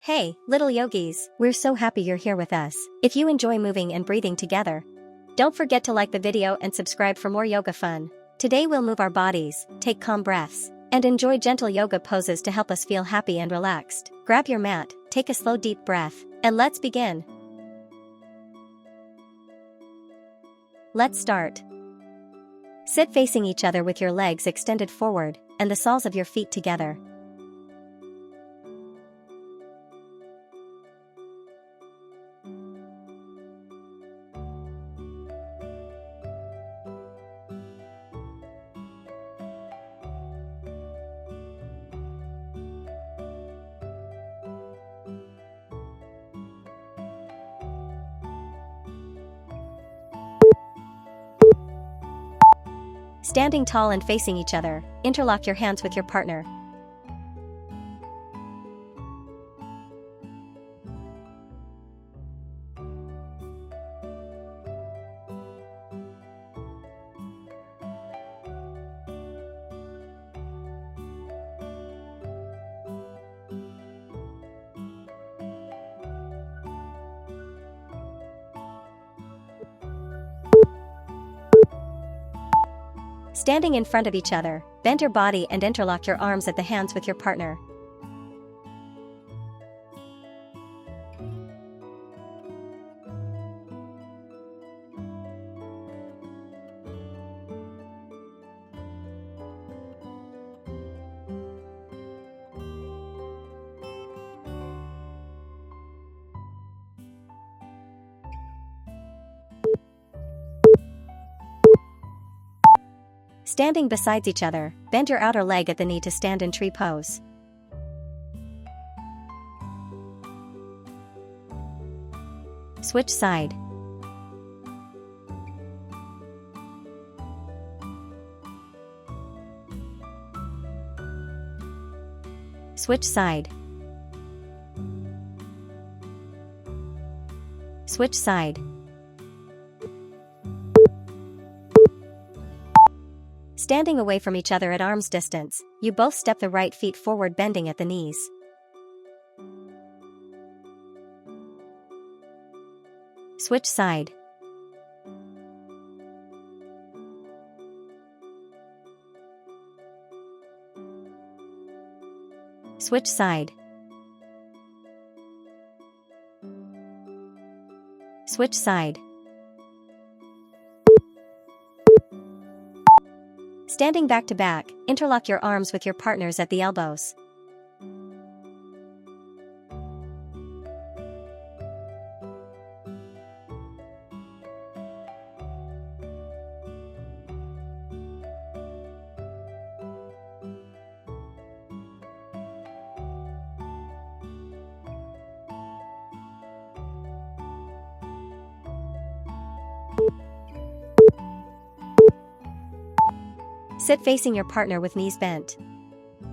Hey, little yogis, we're so happy you're here with us. If you enjoy moving and breathing together, don't forget to like the video and subscribe for more yoga fun. Today we'll move our bodies, take calm breaths, and enjoy gentle yoga poses to help us feel happy and relaxed. Grab your mat, take a slow deep breath, and let's begin. Let's start. Sit facing each other with your legs extended forward and the soles of your feet together. Standing tall and facing each other, interlock your hands with your partner. Standing in front of each other, bend your body and interlock your arms at the hands with your partner. Standing beside each other, bend your outer leg at the knee to stand in tree pose. Switch side. Switch side. Switch side. Standing away from each other at arm's distance, you both step the right feet forward, bending at the knees. Switch side. Switch side. Switch side. Standing back to back, interlock your arms with your partners at the elbows. Sit facing your partner with knees bent.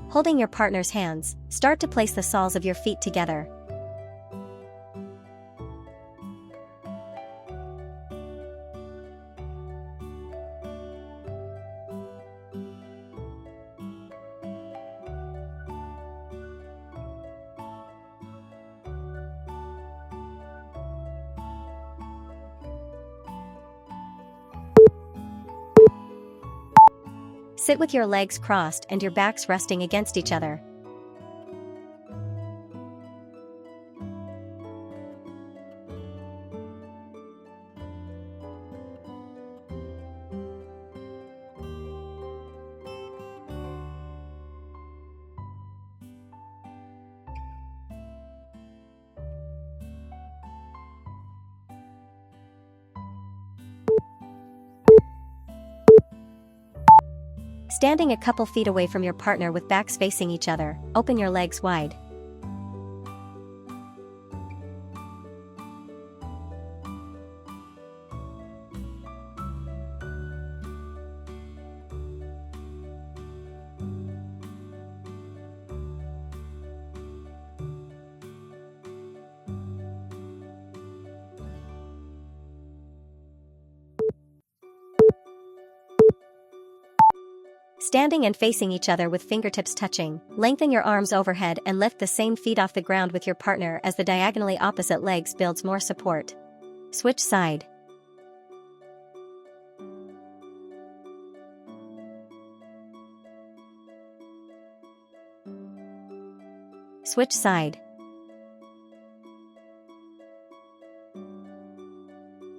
Holding your partner's hands, start to place the soles of your feet together. Sit with your legs crossed and your backs resting against each other. Standing a couple feet away from your partner with backs facing each other, open your legs wide. Standing and facing each other with fingertips touching, lengthen your arms overhead and lift the same feet off the ground with your partner as the diagonally opposite legs builds more support. Switch side. Switch side.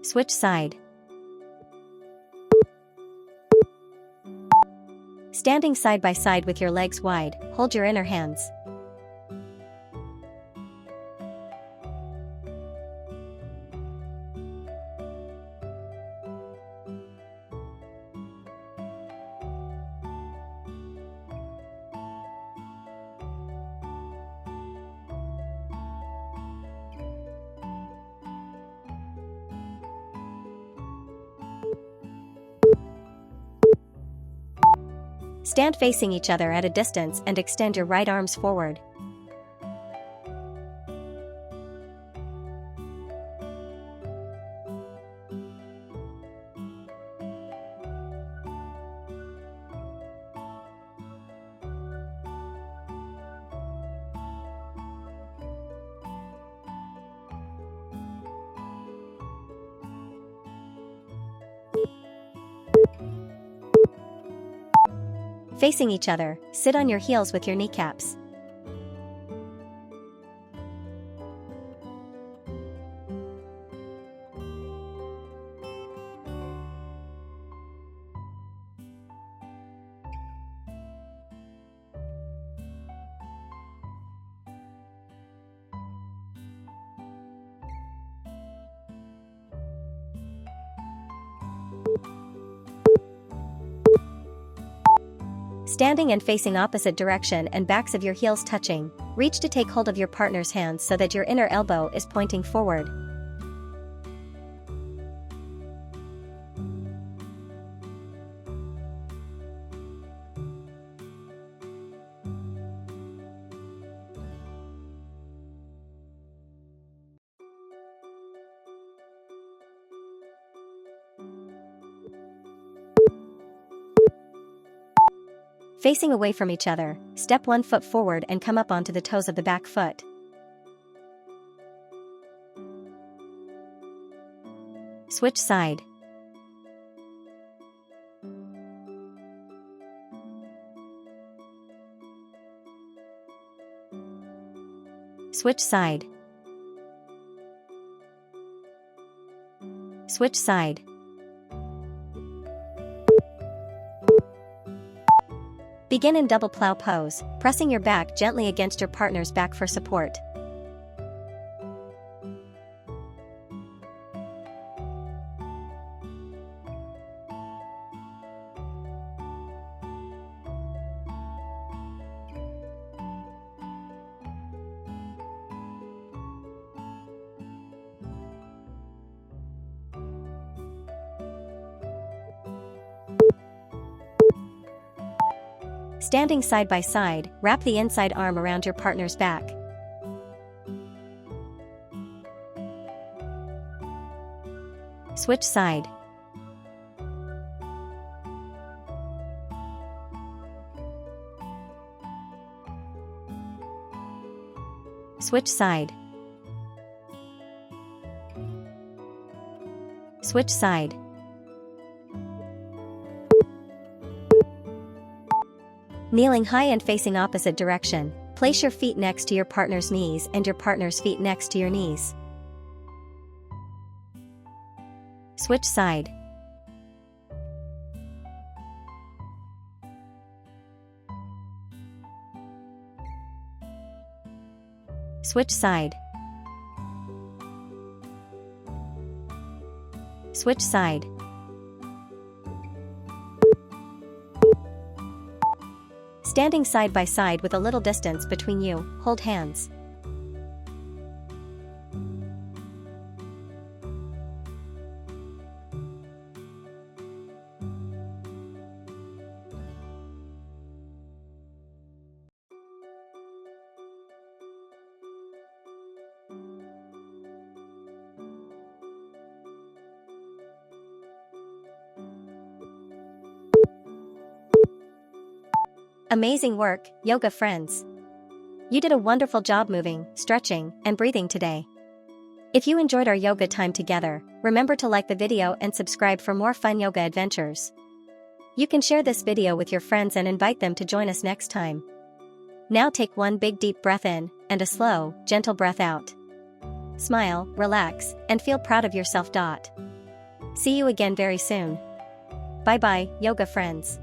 Switch side. Standing side by side with your legs wide, hold your inner hands. Stand facing each other at a distance and extend your right arms forward. Facing each other, sit on your heels with your kneecaps. Standing and facing opposite direction and backs of your heels touching, reach to take hold of your partner's hands so that your inner elbow is pointing forward. Facing away from each other, step one foot forward and come up onto the toes of the back foot. Switch side. Switch side. Switch side. Begin in double plow pose, pressing your back gently against your partner's back for support. Standing side by side, wrap the inside arm around your partner's back. Switch side. Switch side. Switch side. Kneeling high and facing opposite direction, place your feet next to your partner's knees and your partner's feet next to your knees. Switch side. Switch side. Switch side. Standing side by side with a little distance between you, hold hands. Amazing work, yoga friends. You did a wonderful job moving, stretching, and breathing today. If you enjoyed our yoga time together, remember to like the video and subscribe for more fun yoga adventures. You can share this video with your friends and invite them to join us next time. Now take one big deep breath in, and a slow, gentle breath out. Smile, relax, and feel proud of yourself. See you again very soon. Bye bye, yoga friends.